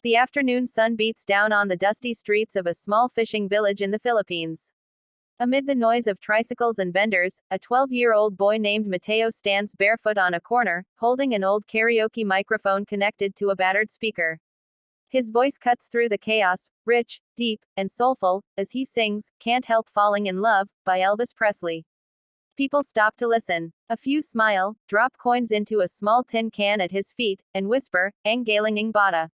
The afternoon sun beats down on the dusty streets of a small fishing village in the Philippines. Amid the noise of tricycles and vendors, a 12-year-old boy named Mateo stands barefoot on a corner, holding an old karaoke microphone connected to a battered speaker. His voice cuts through the chaos, rich, deep, and soulful, as he sings, "Can't Help Falling in Love," by Elvis Presley. People stop to listen. A few smile, drop coins into a small tin can at his feet, and whisper, "Ang galing ng bata."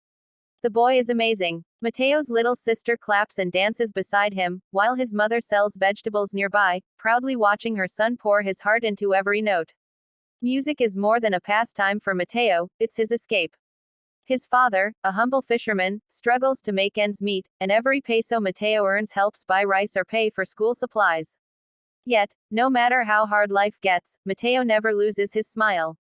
The boy is amazing. Mateo's little sister claps and dances beside him, while his mother sells vegetables nearby, proudly watching her son pour his heart into every note. Music is more than a pastime for Mateo, it's his escape. His father, a humble fisherman, struggles to make ends meet, and every peso Mateo earns helps buy rice or pay for school supplies. Yet, no matter how hard life gets, Mateo never loses his smile.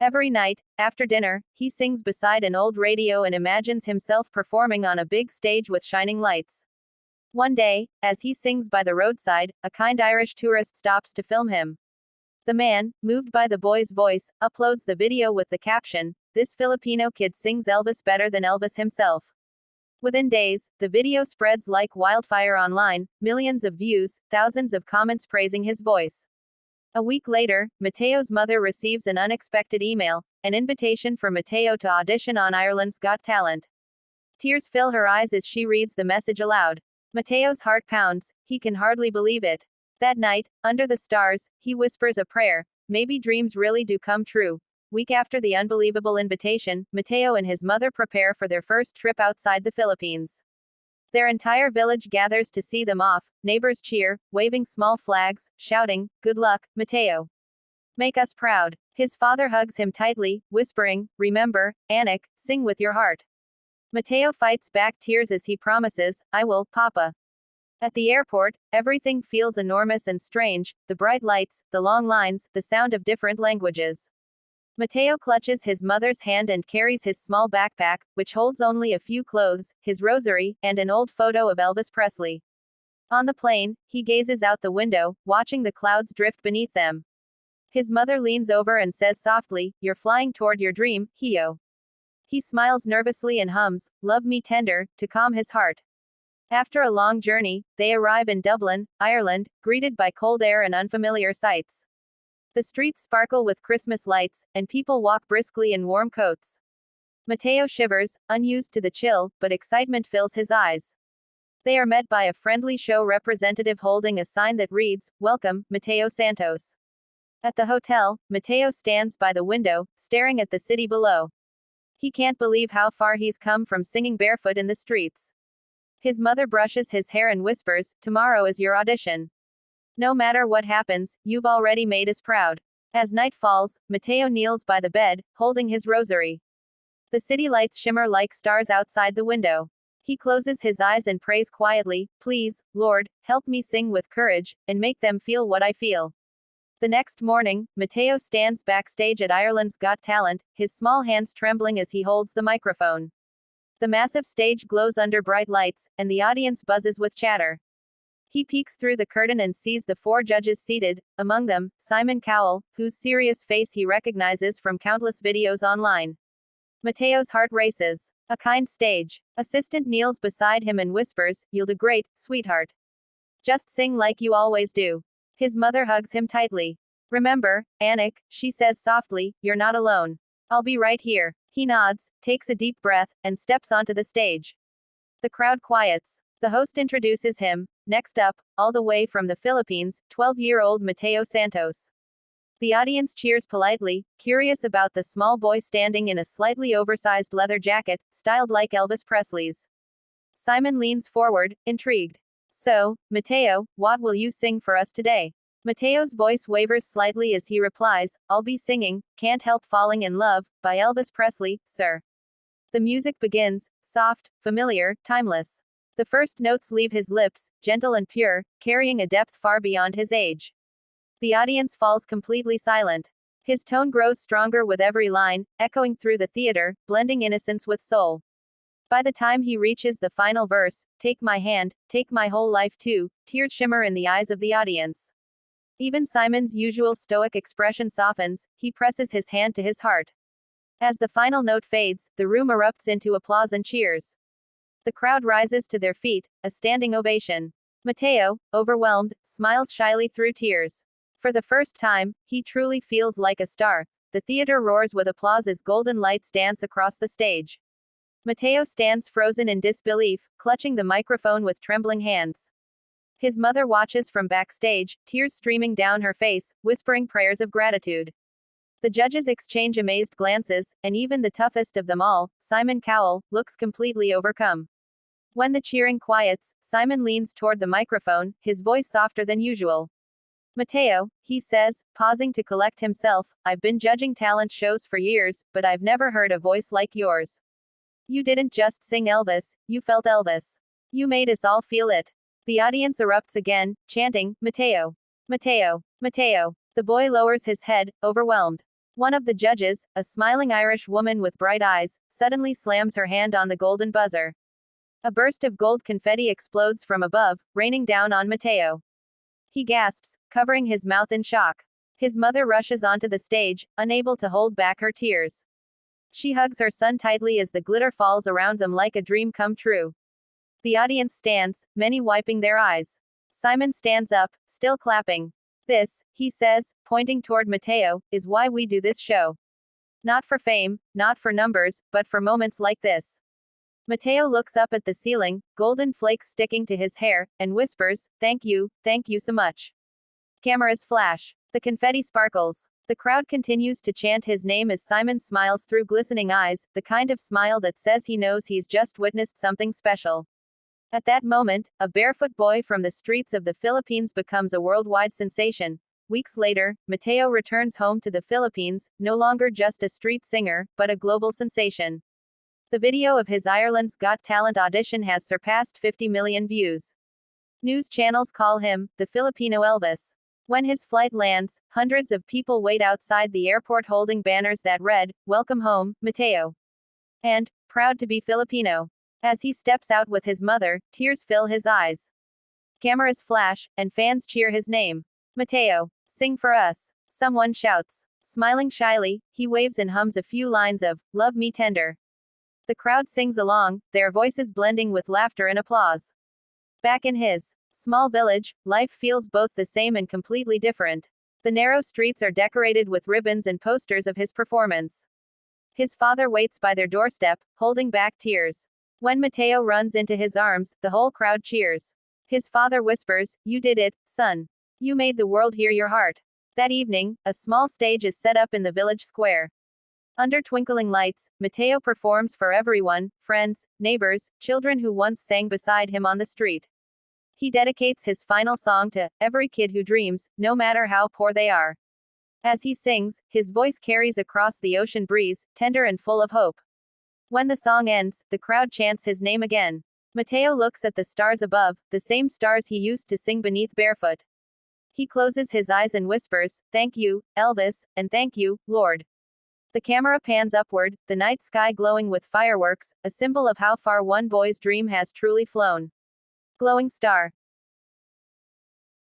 Every night, after dinner, he sings beside an old radio and imagines himself performing on a big stage with shining lights. One day, as he sings by the roadside, a kind Irish tourist stops to film him. The man, moved by the boy's voice, uploads the video with the caption, "This Filipino kid sings Elvis better than Elvis himself." Within days, the video spreads like wildfire online, millions of views, thousands of comments praising his voice. A week later, Mateo's mother receives an unexpected email, an invitation for Mateo to audition on Ireland's Got Talent. Tears fill her eyes as she reads the message aloud. Mateo's heart pounds, he can hardly believe it. That night, under the stars, he whispers a prayer, maybe dreams really do come true. Week after the unbelievable invitation, Mateo and his mother prepare for their first trip outside the Philippines. Their entire village gathers to see them off, neighbors cheer, waving small flags, shouting, "Good luck, Mateo. Make us proud." His father hugs him tightly, whispering, "Remember, Anak, sing with your heart." Mateo fights back tears as he promises, "I will, Papa." At the airport, everything feels enormous and strange, the bright lights, the long lines, the sound of different languages. Mateo clutches his mother's hand and carries his small backpack, which holds only a few clothes, his rosary, and an old photo of Elvis Presley. On the plane, he gazes out the window, watching the clouds drift beneath them. His mother leans over and says softly, "You're flying toward your dream, Hio." He smiles nervously and hums, "Love Me Tender," to calm his heart. After a long journey, they arrive in Dublin, Ireland, greeted by cold air and unfamiliar sights. The streets sparkle with Christmas lights, and people walk briskly in warm coats. Mateo shivers, unused to the chill, but excitement fills his eyes. They are met by a friendly show representative holding a sign that reads, "Welcome, Mateo Santos." At the hotel, Mateo stands by the window, staring at the city below. He can't believe how far he's come from singing barefoot in the streets. His mother brushes his hair and whispers, "Tomorrow is your audition. No matter what happens, you've already made us proud." As night falls, Mateo kneels by the bed, holding his rosary. The city lights shimmer like stars outside the window. He closes his eyes and prays quietly, "Please, Lord, help me sing with courage, and make them feel what I feel." The next morning, Mateo stands backstage at Ireland's Got Talent, his small hands trembling as he holds the microphone. The massive stage glows under bright lights, and the audience buzzes with chatter. He peeks through the curtain and sees the 4 judges seated, among them, Simon Cowell, whose serious face he recognizes from countless videos online. Mateo's heart races. A kind stage assistant kneels beside him and whispers, "You'll do great, sweetheart. Just sing like you always do." His mother hugs him tightly. "Remember, Anak," she says softly, "you're not alone. I'll be right here." He nods, takes a deep breath, and steps onto the stage. The crowd quiets. The host introduces him. Next up, all the way from the Philippines, 12-year-old Mateo Santos. The audience cheers politely, curious about the small boy standing in a slightly oversized leather jacket, styled like Elvis Presley's. Simon leans forward, intrigued. "So, Mateo, what will you sing for us today?" Mateo's voice wavers slightly as he replies, "I'll be singing 'Can't Help Falling in Love' by Elvis Presley, sir." The music begins, soft, familiar, timeless. The first notes leave his lips, gentle and pure, carrying a depth far beyond his age. The audience falls completely silent. His tone grows stronger with every line, echoing through the theater, blending innocence with soul. By the time he reaches the final verse, "Take my hand, take my whole life too," tears shimmer in the eyes of the audience. Even Simon's usual stoic expression softens, he presses his hand to his heart. As the final note fades, the room erupts into applause and cheers. The crowd rises to their feet, a standing ovation. Mateo, overwhelmed, smiles shyly through tears. For the first time, he truly feels like a star. The theater roars with applause as golden lights dance across the stage. Mateo stands frozen in disbelief, clutching the microphone with trembling hands. His mother watches from backstage, tears streaming down her face, whispering prayers of gratitude. The judges exchange amazed glances, and even the toughest of them all, Simon Cowell, looks completely overcome. When the cheering quiets, Simon leans toward the microphone, his voice softer than usual. Mateo, he says, pausing to collect himself, I've been judging talent shows for years, but I've never heard a voice like yours. You didn't just sing Elvis, you felt Elvis. You made us all feel it. The audience erupts again, chanting, Mateo. Mateo. Mateo. The boy lowers his head, overwhelmed. One of the judges, a smiling Irish woman with bright eyes, suddenly slams her hand on the golden buzzer. A burst of gold confetti explodes from above, raining down on Mateo. He gasps, covering his mouth in shock. His mother rushes onto the stage, unable to hold back her tears. She hugs her son tightly as the glitter falls around them like a dream come true. The audience stands, many wiping their eyes. Simon stands up, still clapping. This, he says, pointing toward Mateo, is why we do this show. Not for fame, not for numbers, but for moments like this. Mateo looks up at the ceiling, golden flakes sticking to his hair, and whispers, thank you so much. Cameras flash. The confetti sparkles. The crowd continues to chant his name as Simon smiles through glistening eyes, the kind of smile that says he knows he's just witnessed something special. At that moment, a barefoot boy from the streets of the Philippines becomes a worldwide sensation. Weeks later, Mateo returns home to the Philippines, no longer just a street singer, but a global sensation. The video of his Ireland's Got Talent audition has surpassed 50 million views. News channels call him the Filipino Elvis. When his flight lands, hundreds of people wait outside the airport holding banners that read, Welcome home, Mateo. And, Proud to be Filipino. As he steps out with his mother, tears fill his eyes. Cameras flash, and fans cheer his name. Mateo, sing for us. Someone shouts. Smiling shyly, he waves and hums a few lines of, Love Me Tender. The crowd sings along, their voices blending with laughter and applause. Back in his small village, life feels both the same and completely different. The narrow streets are decorated with ribbons and posters of his performance. His father waits by their doorstep, holding back tears. When Mateo runs into his arms, the whole crowd cheers. His father whispers, You did it, son. You made the world hear your heart. That evening, a small stage is set up in the village square. Under twinkling lights, Mateo performs for everyone, friends, neighbors, children who once sang beside him on the street. He dedicates his final song to every kid who dreams, no matter how poor they are. As he sings, his voice carries across the ocean breeze, tender and full of hope. When the song ends, the crowd chants his name again. Mateo looks at the stars above, the same stars he used to sing beneath barefoot. He closes his eyes and whispers, Thank you, Elvis, and thank you, Lord. The camera pans upward, the night sky glowing with fireworks, a symbol of how far one boy's dream has truly flown. Glowing star.